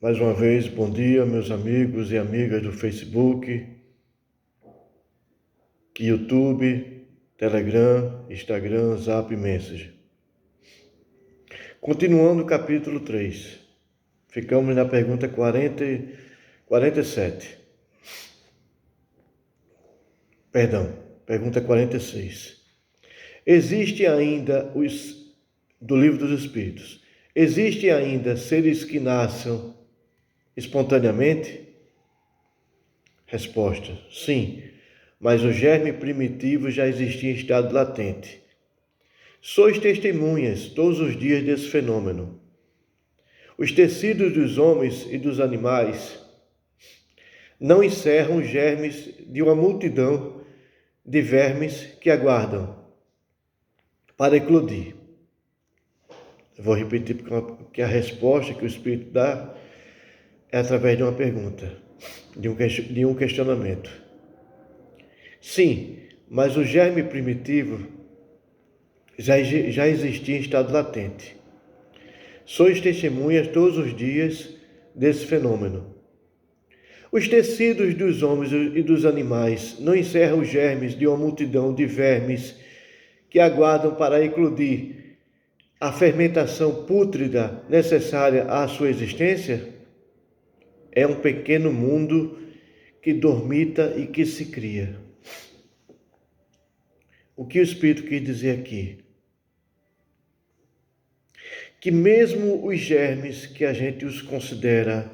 Mais uma vez, bom dia, meus amigos e amigas do Facebook, YouTube, Telegram, Instagram, Zap e Messenger. Continuando o capítulo 3, ficamos na pergunta 47. Pergunta 46. Existe ainda do Livro dos Espíritos, existem ainda seres que nascem espontaneamente? Resposta: sim, mas o germe primitivo já existia em estado latente. Sois testemunhas todos os dias desse fenômeno. Os tecidos dos homens e dos animais não encerram os germes de uma multidão de vermes que aguardam para eclodir. Eu vou repetir porque a resposta que o Espírito dá é através de uma pergunta, de um questionamento. Sim, mas o germe primitivo já existia em estado latente. Sois testemunhas todos os dias desse fenômeno. Os tecidos dos homens e dos animais não encerram os germes de uma multidão de vermes que aguardam para eclodir a fermentação pútrida necessária à sua existência? É um pequeno mundo que dormita e que se cria. O que o Espírito quis dizer aqui? Que mesmo os germes que a gente os considera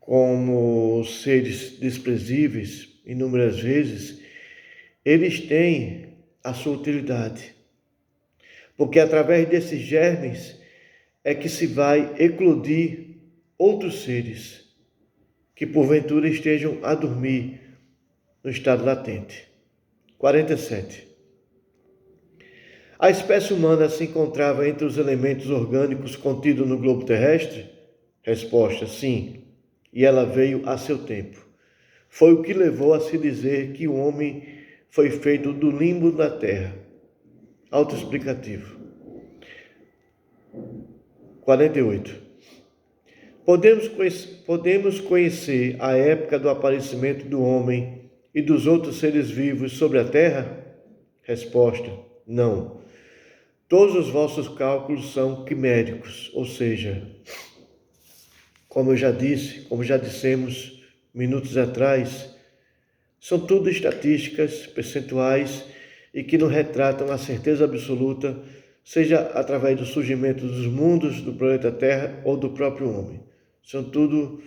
como seres desprezíveis, inúmeras vezes, eles têm a sua utilidade. Porque através desses germes é que se vai eclodir outros seres que porventura estejam a dormir no estado latente. 47. A espécie humana se encontrava entre os elementos orgânicos contidos no globo terrestre? Resposta: sim, e ela veio a seu tempo. Foi o que levou a se dizer que o homem foi feito do limbo da terra. Autoexplicativo. 48. Podemos conhecer a época do aparecimento do homem e dos outros seres vivos sobre a terra? Resposta: não. Todos os vossos cálculos são quiméricos, ou seja, como já dissemos minutos atrás, são tudo estatísticas, percentuais e que não retratam a certeza absoluta, seja através do surgimento dos mundos do planeta Terra ou do próprio homem. São tudo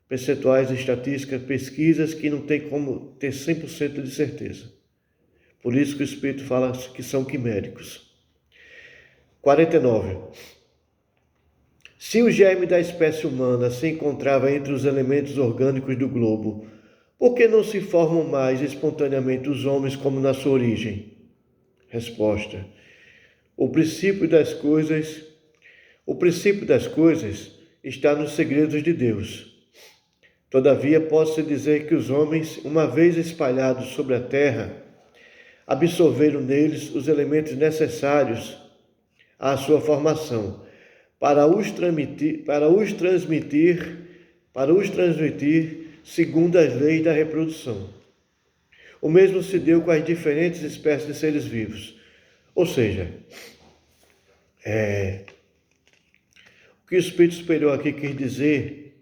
percentuais, estatísticas, pesquisas que não tem como ter 100% de certeza. Por isso que o Espírito fala que são quiméricos. 49. Se o germe da espécie humana se encontrava entre os elementos orgânicos do globo, por que não se formam mais espontaneamente os homens como na sua origem? Resposta: o princípio das coisas está nos segredos de Deus. Todavia, pode-se dizer que os homens, uma vez espalhados sobre a terra, absorveram neles os elementos necessários à sua formação, para os transmitir segundo as leis da reprodução. O mesmo se deu com as diferentes espécies de seres vivos. Ou seja, o que o Espírito Superior aqui quer dizer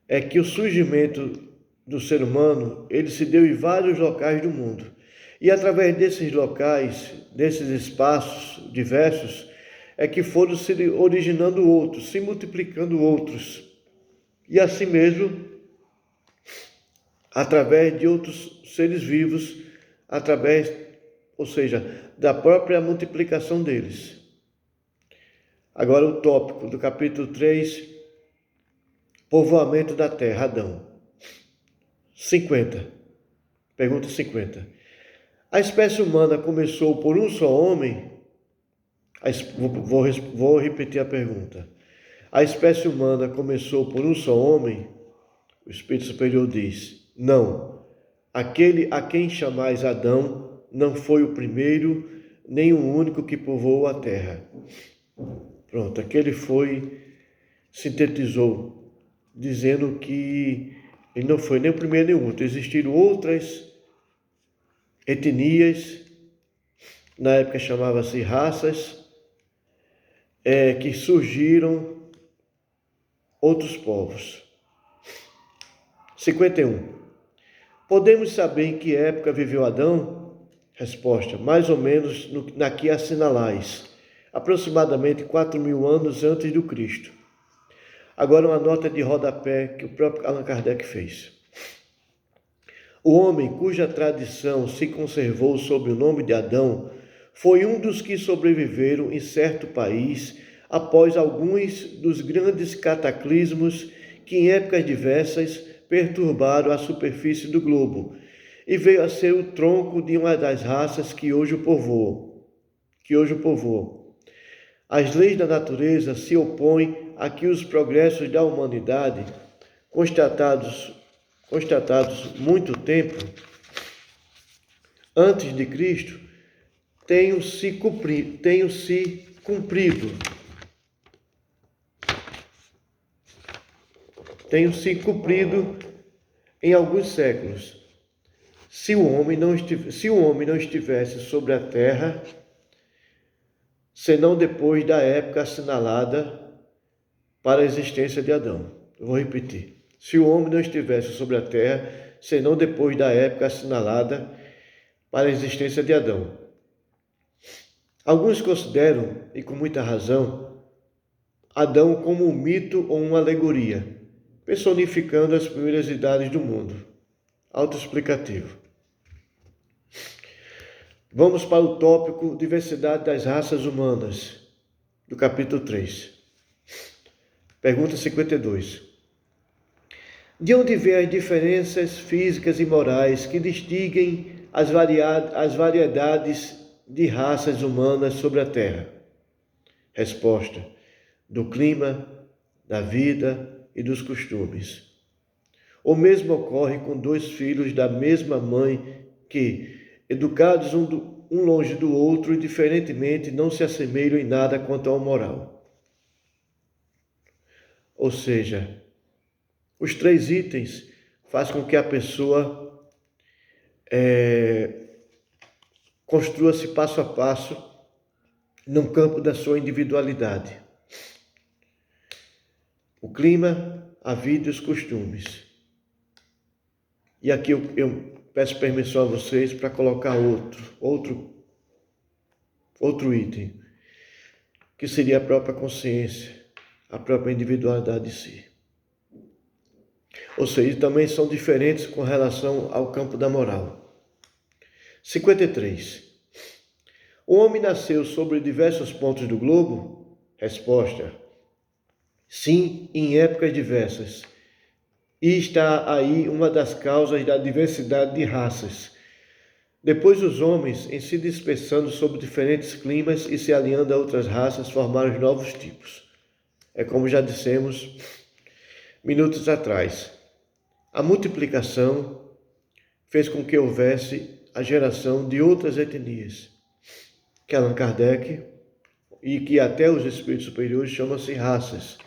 é que o surgimento do ser humano, ele se deu em vários locais do mundo. E através desses locais, desses espaços diversos, é que foram se originando outros, se multiplicando outros. E assim mesmo, através de outros seres vivos, ou seja, da própria multiplicação deles. Agora o tópico do capítulo 3, povoamento da terra, Adão. 50. Pergunta 50. A espécie humana começou por um só homem? Vou repetir a pergunta. A espécie humana começou por um só homem? O Espírito Superior diz: não. Aquele a quem chamais Adão não foi o primeiro, nem o único que povoou a terra. Pronto, aquele foi sintetizou, dizendo que ele não foi nem o primeiro nem o último. Existiram outras etnias, na época chamava-se raças, que surgiram outros povos. 51. Podemos saber em que época viveu Adão? Resposta: mais ou menos na que assinalais, aproximadamente 4.000 anos antes do Cristo. Agora uma nota de rodapé que o próprio Allan Kardec fez. O homem cuja tradição se conservou sob o nome de Adão foi um dos que sobreviveram em certo país após alguns dos grandes cataclismos que em épocas diversas perturbaram a superfície do globo e veio a ser o tronco de uma das raças que hoje o povoam. As leis da natureza se opõem a que os progressos da humanidade, constatados muito tempo antes de Cristo, tenham se cumprido em alguns séculos. Se o homem não estivesse sobre a terra, senão depois da época assinalada para a existência de Adão. Eu vou repetir. Se o homem não estivesse sobre a terra, senão depois da época assinalada para a existência de Adão. Alguns consideram, e com muita razão, Adão como um mito ou uma alegoria, personificando as primeiras idades do mundo. Autoexplicativo. Vamos para o tópico diversidade das raças humanas, do capítulo 3. Pergunta 52. De onde vêm as diferenças físicas e morais que distinguem as variedades de raças humanas sobre a Terra? Resposta: do clima, da vida e dos costumes. O mesmo ocorre com dois filhos da mesma mãe que, educados um longe do outro e diferentemente, não se assemelham em nada quanto ao moral. Ou seja, os três itens fazem com que a pessoa construa-se passo a passo no campo da sua individualidade. O clima, a vida e os costumes. E aqui eu peço permissão a vocês para colocar outro item, que seria a própria consciência, a própria individualidade de si. Ou seja, também são diferentes com relação ao campo da moral. 53. O homem nasceu sobre diversos pontos do globo? Resposta: sim, em épocas diversas. E está aí uma das causas da diversidade de raças. Depois os homens, em se dispersando sobre diferentes climas e se alinhando a outras raças, formaram novos tipos. É como já dissemos minutos atrás. A multiplicação fez com que houvesse a geração de outras etnias, que Allan Kardec e que até os espíritos superiores chamam-se raças,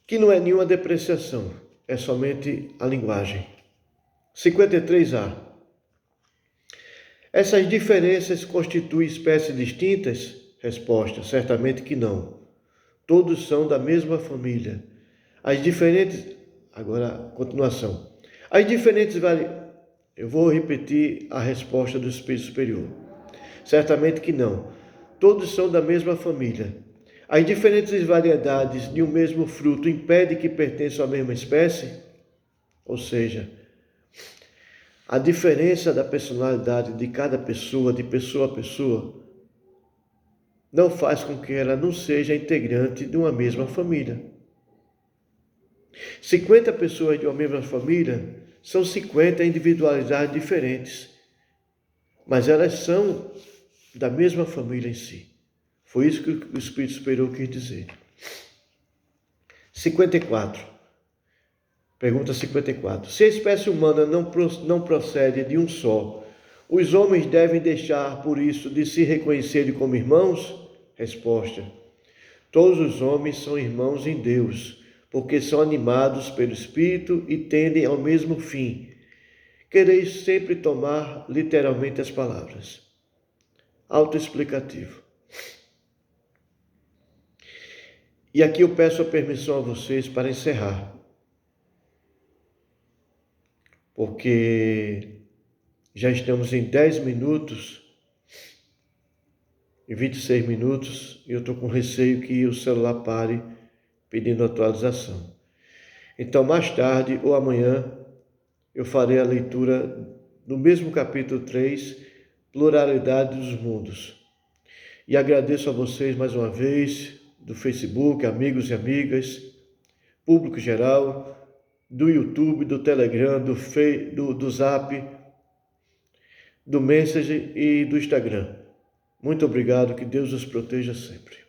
que não é nenhuma depreciação, é somente a linguagem. 53A. Essas diferenças constituem espécies distintas? Resposta: certamente que não. Todos são da mesma família. As diferentes... Agora, continuação. As diferentes Eu vou repetir a resposta do Espírito Superior. Certamente que não. Todos são da mesma família. As diferentes variedades de um mesmo fruto impedem que pertençam à mesma espécie? Ou seja, a diferença da personalidade de cada pessoa, de pessoa a pessoa, não faz com que ela não seja integrante de uma mesma família. 50 pessoas de uma mesma família são 50 individualidades diferentes, mas elas são da mesma família em si. Foi isso que o Espírito Superior quis dizer. 54. Pergunta 54. Se a espécie humana não procede de um só, os homens devem deixar, por isso, de se reconhecerem como irmãos? Resposta: Todos os homens são irmãos em Deus, porque são animados pelo Espírito e tendem ao mesmo fim. Quereis sempre tomar literalmente as palavras. Autoexplicativo. E aqui eu peço a permissão a vocês para encerrar, porque já estamos em 10 minutos e 26 minutos e eu estou com receio que o celular pare pedindo atualização. Então, mais tarde ou amanhã, eu farei a leitura do mesmo capítulo 3, Pluralidade dos Mundos. E agradeço a vocês mais uma vez, do Facebook, amigos e amigas, público geral, do YouTube, do Telegram, do Zap, do Messenger e do Instagram. Muito obrigado, que Deus os proteja sempre.